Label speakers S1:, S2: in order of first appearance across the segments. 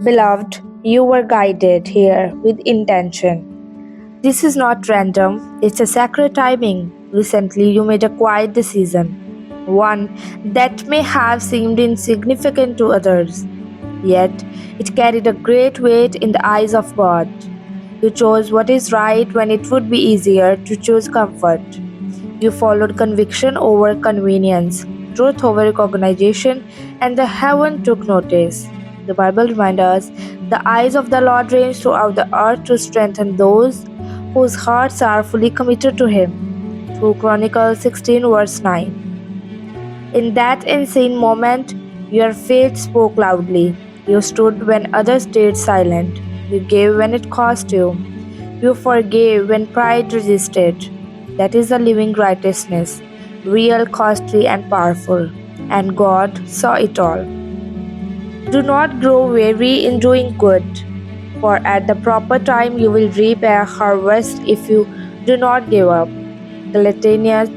S1: Beloved, you were guided here with intention. This is not random, it's a sacred timing. Recently, you made a quiet decision, one that may have seemed insignificant to others, yet it carried a great weight in the eyes of God. You chose what is right when it would be easier to choose comfort. You followed conviction over convenience, truth over recognition, and the heaven took notice. The Bible reminds us the eyes of the Lord range throughout the earth to strengthen those whose hearts are fully committed to Him. Through Chronicles 16, verse 9. In that insane moment, your faith spoke loudly. You stood when others stayed silent. You gave when it cost you. You forgave when pride resisted. That is the living righteousness, real, costly, and powerful. And God saw it all. Do not grow weary in doing good, for at the proper time you will reap a harvest if you do not give up. Galatians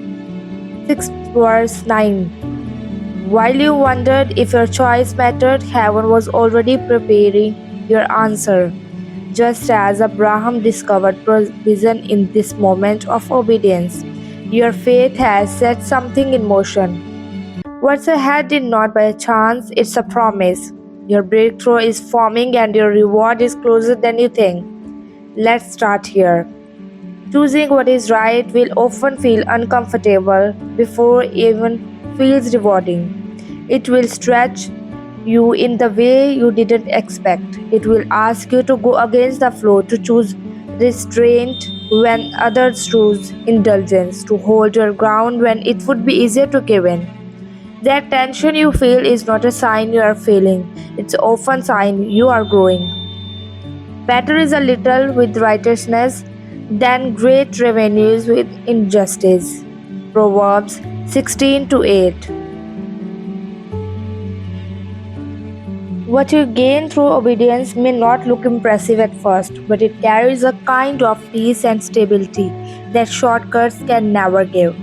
S1: 6 verse 9. While you wondered if your choice mattered, heaven was already preparing your answer. Just as Abraham discovered provision in this moment of obedience, your faith has set something in motion. What's ahead is not by chance, it's a promise. Your breakthrough is forming and your reward is closer than you think. Let's start here. Choosing what is right will often feel uncomfortable before even feels rewarding. It will stretch you in the way you didn't expect. It will ask you to go against the flow, to choose restraint when others choose indulgence, to hold your ground when it would be easier to give in. That tension you feel is not a sign you are failing, it's often a sign you are growing. Better is a little with righteousness than great revenues with injustice. Proverbs 16 to 8. What you gain through obedience may not look impressive at first, but it carries a kind of peace and stability that shortcuts can never give.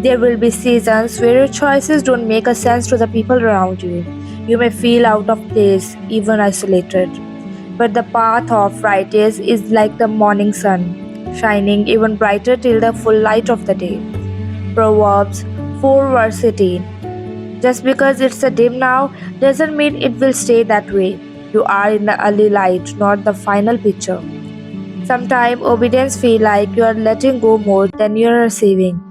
S1: There will be seasons where your choices don't make a sense to the people around you. You may feel out of place, even isolated. But the path of righteousness is like the morning sun, shining even brighter till the full light of the day. Proverbs 4 verse 18. Just because it's a dim now doesn't mean it will stay that way. You are in the early light, not the final picture. Sometimes obedience feels like you are letting go more than you are receiving.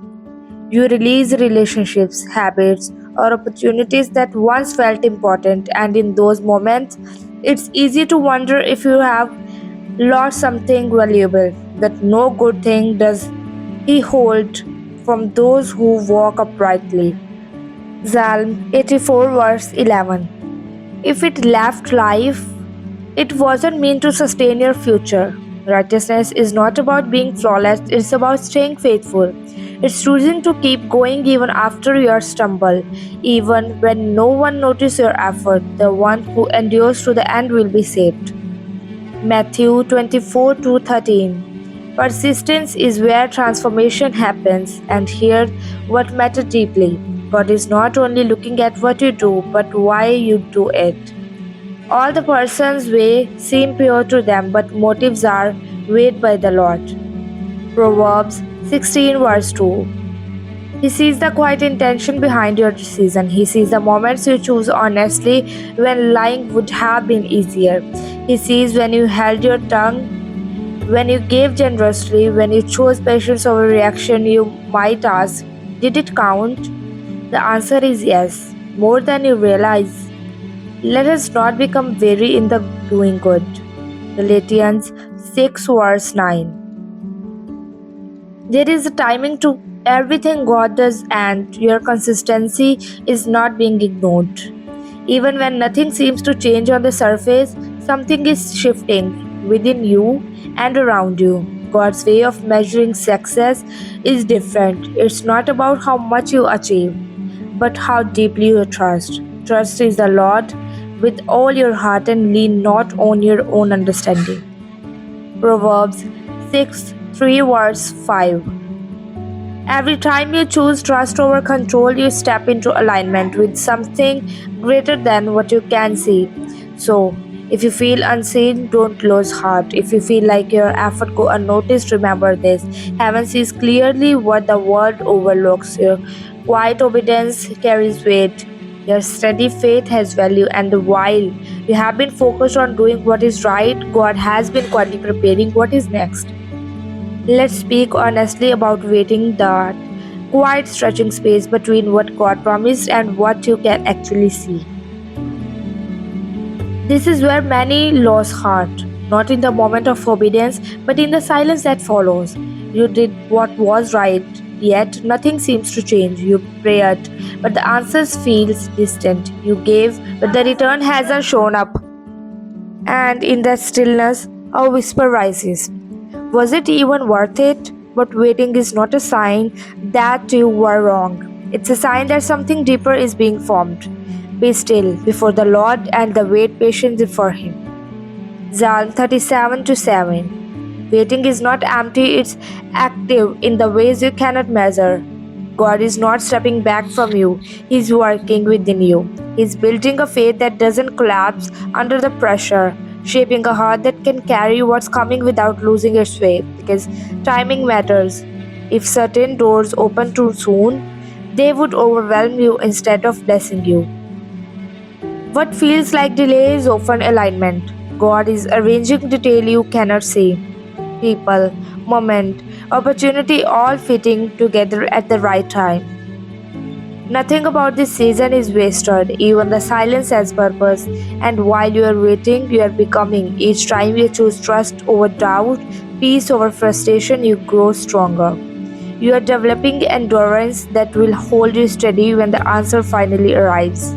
S1: You release relationships, habits, or opportunities that once felt important, and in those moments, it's easy to wonder if you have lost something valuable. That no good thing does He hold from those who walk uprightly. Psalm 84 verse 11. If it left life, it wasn't meant to sustain your future. Righteousness is not about being flawless, it's about staying faithful. It's choosing to keep going even after you stumble, even when no one notices your effort. The one who endures to the end will be saved. Matthew 24 to 13. Persistence is where transformation happens, and here what matters deeply. God is not only looking at what you do, but why you do it. All the person's way seem pure to them, but motives are weighed by the Lord. Proverbs 16 verse 2. He sees the quiet intention behind your decision. He sees the moments you choose honestly when lying would have been easier. He sees when you held your tongue, when you gave generously, when you chose patience over reaction. You might ask, did it count? The answer is yes, more than you realize. Let us not become weary in the doing good. Galatians 6 verse 9. There is a timing to everything God does, and your consistency is not being ignored. Even when nothing seems to change on the surface, something is shifting within you and around you. God's way of measuring success is different. It's not about how much you achieve, but how deeply you trust. Trust is the Lord with all your heart and lean not on your own understanding. Proverbs 6 3 verse 5. Every time you choose trust over control, you step into alignment with something greater than what you can see. So, If you feel unseen, don't lose heart. If you feel like your effort go unnoticed, remember this. Heaven sees clearly what the world overlooks. Your quiet obedience carries weight. Your steady faith has value, and while you have been focused on doing what is right, God has been quietly preparing what is next. Let's speak honestly about waiting, that quiet stretching space between what God promised and what you can actually see. This is where many lose heart, not in the moment of obedience, but in the silence that follows. You did what was right, yet nothing seems to change. You prayed, but the answers feels distant. You gave, but the return hasn't shown up. And in that stillness, a whisper rises. Was it even worth it? But waiting is not a sign that you were wrong. It's a sign that something deeper is being formed. Be still before the Lord and the wait patiently for Him. Psalm 37 to 7. Waiting is not empty, it's active in the ways you cannot measure. God is not stepping back from you, He's working within you. He's building a faith that doesn't collapse under the pressure, shaping a heart that can carry what's coming without losing its way. Because timing matters. If certain doors open too soon, they would overwhelm you instead of blessing you. What feels like delay is often alignment. God is arranging detail you cannot see. People, moment, opportunity all fitting together at the right time. Nothing about this season is wasted, even the silence has purpose. And while you are waiting, you are becoming. Each time you choose trust over doubt, peace over frustration, you grow stronger. You are developing endurance that will hold you steady when the answer finally arrives.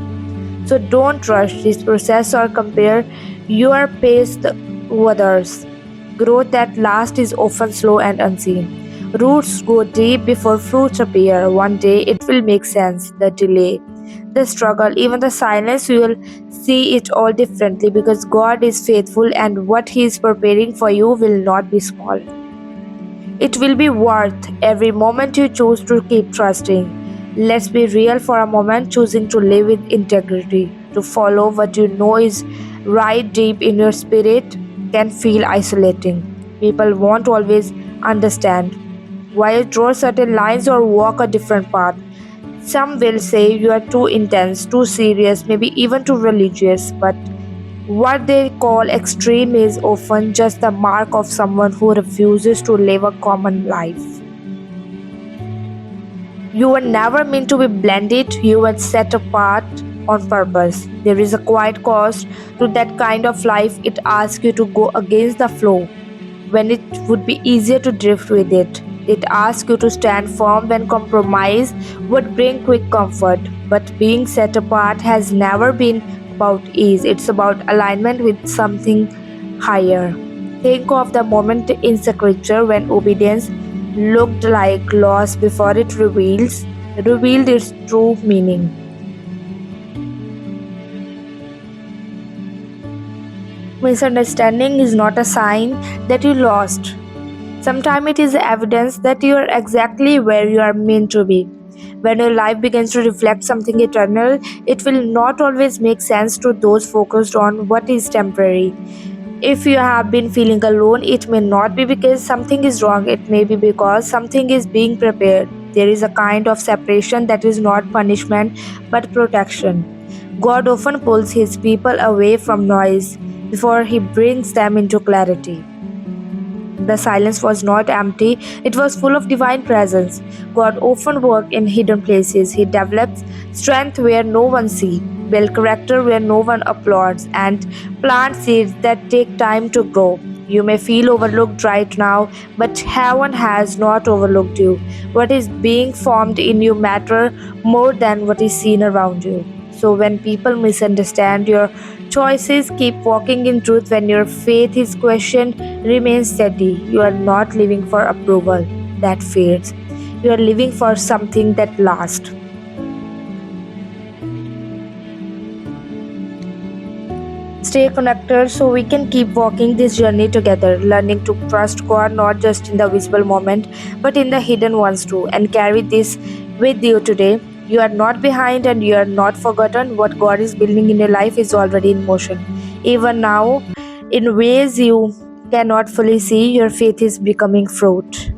S1: So don't rush this process or compare your pace to others. Growth that lasts is often slow and unseen. Roots go deep before fruits appear. One day it will make sense. The delay, the struggle, even the silence, you will see it all differently because God is faithful and what He is preparing for you will not be small. It will be worth every moment you choose to keep trusting. Let's be real for a moment, choosing to live with integrity, to follow what you know is right deep in your spirit can feel isolating. People won't always understand why you draw certain lines or walk a different path. Some will say you are too intense, too serious, maybe even too religious, but what they call extreme is often just the mark of someone who refuses to live a common life. You were never meant to be blended, you were set apart on purpose. There is a quiet cost to that kind of life. It asks you to go against the flow when it would be easier to drift with it. It asks you to stand firm when compromise would bring quick comfort. But being set apart has never been about ease, it's about alignment with something higher. Think of the moment in Scripture when obedience looked like loss before it revealed its true meaning. Misunderstanding is not a sign that you lost. Sometimes it is evidence that you are exactly where you are meant to be. When your life begins to reflect something eternal, it will not always make sense to those focused on what is temporary. If you have been feeling alone, it may not be because something is wrong, it may be because something is being prepared. There is a kind of separation that is not punishment but protection. God often pulls His people away from noise before He brings them into clarity. The silence was not empty, it was full of divine presence. God often worked in hidden places. He develops strength where no one sees, builds character where no one applauds, and plants seeds that take time to grow. You may feel overlooked right now, but heaven has not overlooked you. What is being formed in you matter more than what is seen around you. So when people misunderstand your choices, keep walking in truth. When your faith is questioned, remain steady. You are not living for approval that fades. You are living for something that lasts. Stay connected so we can keep walking this journey together, learning to trust God not just in the visible moment but in the hidden ones too. And carry this with you today. You are not behind and you are not forgotten. What God is building in your life is already in motion. Even now, in ways you cannot fully see, your faith is becoming fruit.